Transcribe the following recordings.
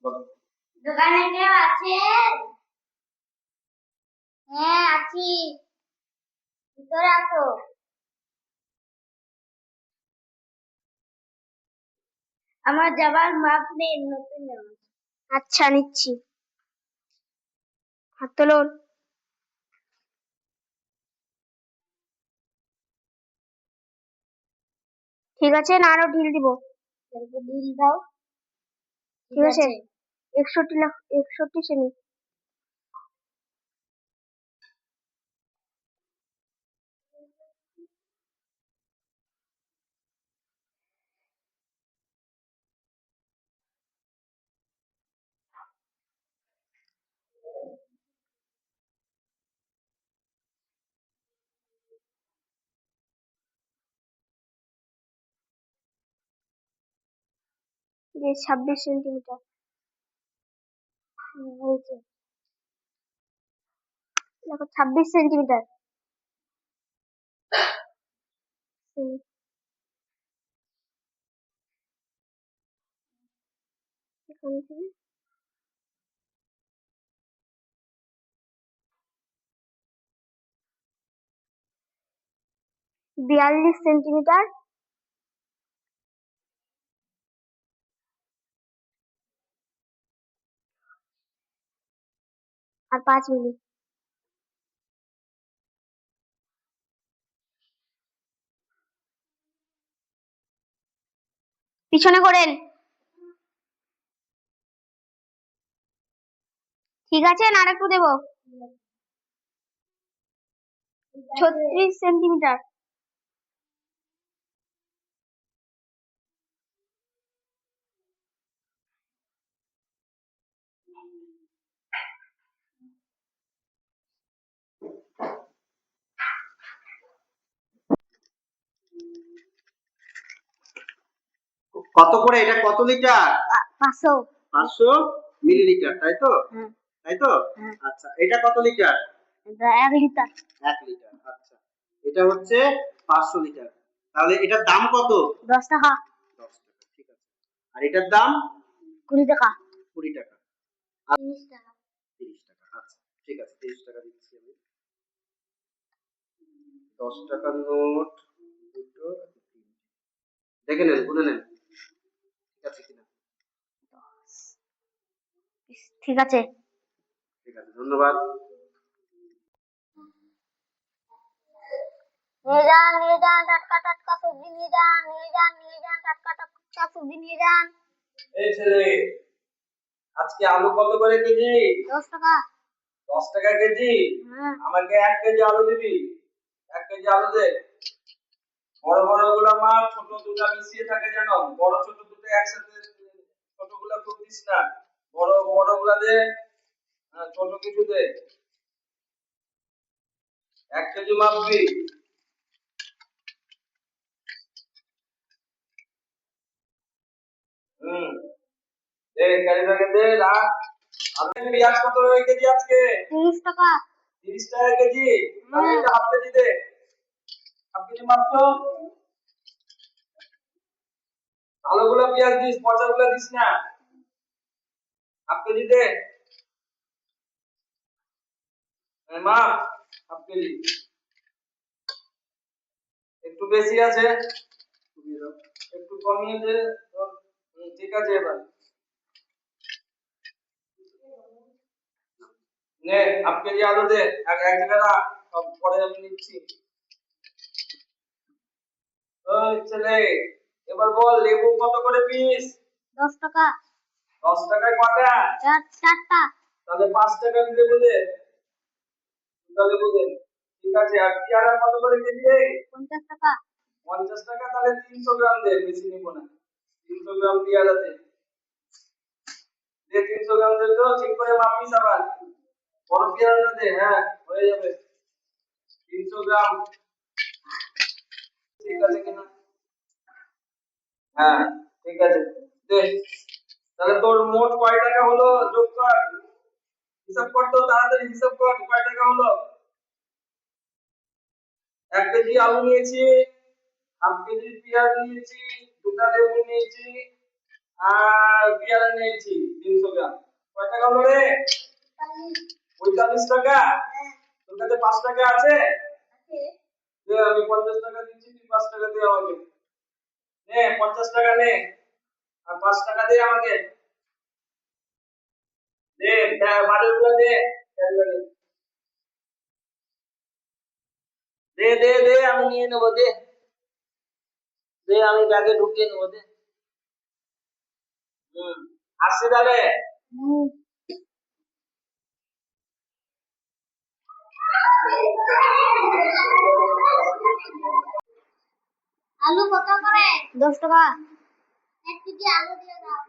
দোকানে কেউ আছেন? হ্যাঁ আছি, ভিতরে আসো। আমার যাবার মাপ নেই, নতুন জামা। আচ্ছা নিচ্ছি, হাত তোলুন। ঠিক আছে, না আরো ঢিল দিব? ঢিল দাও। ঠিক আছে, 61 সেমি। যে 26 সেন্টিমিটার হয়েছে, দেখো 26 সেন্টিমিটার। এখান থেকে 42 সেন্টিমিটার। আর 5 মিলি। পিছনে করেন। ঠিক আছে, আর একটু দেবো। 36 সেন্টিমিটার। কত করে এটা, কত লিটার? 500। 500 মিলিলিটার, তাই তো? তাই তো? আচ্ছা, এটা কত লিটার? এটা 1 লিটার। 1 লিটার। আচ্ছা, এটা হচ্ছে 500 লিটার। তাহলে এটার দাম কত? 10 টাকা। 10 টাকা, ঠিক আছে। আর এটার দাম 20 টাকা। 20 টাকা। 30 টাকা। 30 টাকা। আচ্ছা, ঠিক আছে, 30 টাকা দিচ্ছি আমি। 10 টাকার নোট দুটো, দেখে নেন, গুনে নেন ঠিক আছে কিনা। ঠিক আছে, ঠিক আছে, ধন্যবাদ। নিয়ে যান টাটকা টাটকা সবজি নিয়ে যান, টাটকা টাটকা সবজি নিয়ে যান। এই ছেলে, আজকে আলু কত করে কেজি? 10 টাকা। 10 টাকা কেজি? আমাকে 1 কেজি আলু দিবি। 1 কেজি আলু দে। বড় বড় গুলা মাল, ছোট দুটো মিশিয়ে থাকে জানো, বড় ছোট দুটো একসাথে, ছোটগুলা খুব দিস না, বড় বড় গুলা দে, ছোট কিছু দে। 1 কেজি মাপবি। দে, গাড়ি থেকে দে, রাখ। আপনি পেঁয়াজ কত করে কেজি আজকে? 30 টাকা। 30 টাকা কেজি? তাহলে এটা হাফ কেজি দে। হাফ কেজি মাপ তো। ভালোগুলো পেঁয়াজ দিস, পচাগুলো দিস না। হাফ কেজি দে। মাপ হাফ কেজি। একটু বেশি আছে, একটু কমিয়ে দে। ঠিক আছে, এবার নে হাফ কেজি আলু দে। এক জায়গায় রাখ, সব পরে আমি নিচ্ছি। ওই ছেলে, এবার বল লেবু কত করে পিস? 10 টাকা। 10 টাকায় কটা? 4টা। তাহলে 5 টাকা লেবু দে। লেবু দে। ঠিক আছে, আর পেয়ারা কত করে কেজি? 50 টাকা। 50 টাকা, তাহলে 300 গ্রাম দে, বেশি নিব না। 300 গ্রাম পেয়ারা দে। 300 গ্রাম দে তো, ঠিক করে মাপিস আবার। বড় পেয়ারাটা দে, হ্যাঁ হয়ে যাবে। 300 গ্রাম, ঠিক আছে কিনা? হ্যাঁ ঠিক আছে, দে। তাহলে তোর মোট কয় টাকা হলো, যোগ কর, হিসাব কর তো, তাড়াতাড়ি হিসাব কর, কয় টাকা হলো। 1 কেজি আলু নিয়েছি, হাফ কেজি পেঁয়াজ নিয়েছি, দুটা লেবু নিয়েছি, আর পেয়ারা নিয়েছি 300 গ্রাম। কয় টাকা হলো রে? 45 টাকা। তোর কাছে 5 টাকা আছে? দে, আমি 50 টাকা দিচ্ছি, তুই 5 টাকা দে আমাকে। নে 50 টাকা নে, আর 5 টাকা দে আমাকে। দে, বাড়িগুলো দে। দে দে দে, আমি নিয়ে নেবো, দে দে, আমি ব্যাগে ঢুকিয়ে নেবো, দে। আসছি তাহলে। আলু কত করে? 10 টাকা। 1 কেজি আলু দিয়ে দাও।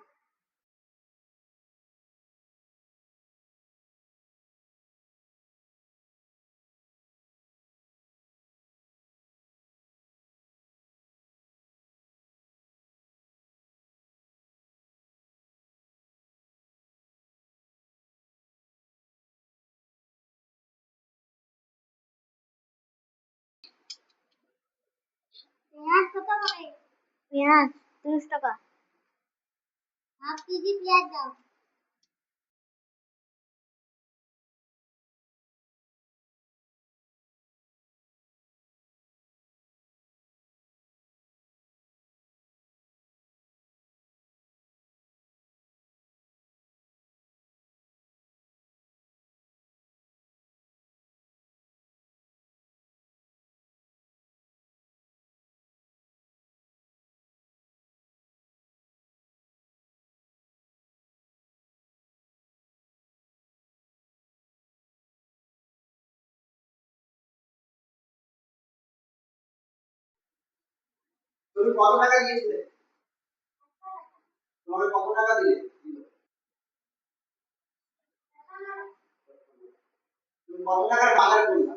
পেঁয়াজ কত করে? পেঁয়াজ 30 টাকা। হাফ কেজি পেঁয়াজ দাও। তুমি কত টাকা দিয়েছিলে? তোমাকে কত টাকা দিয়ে? তুমি কত টাকার বাজার করলা?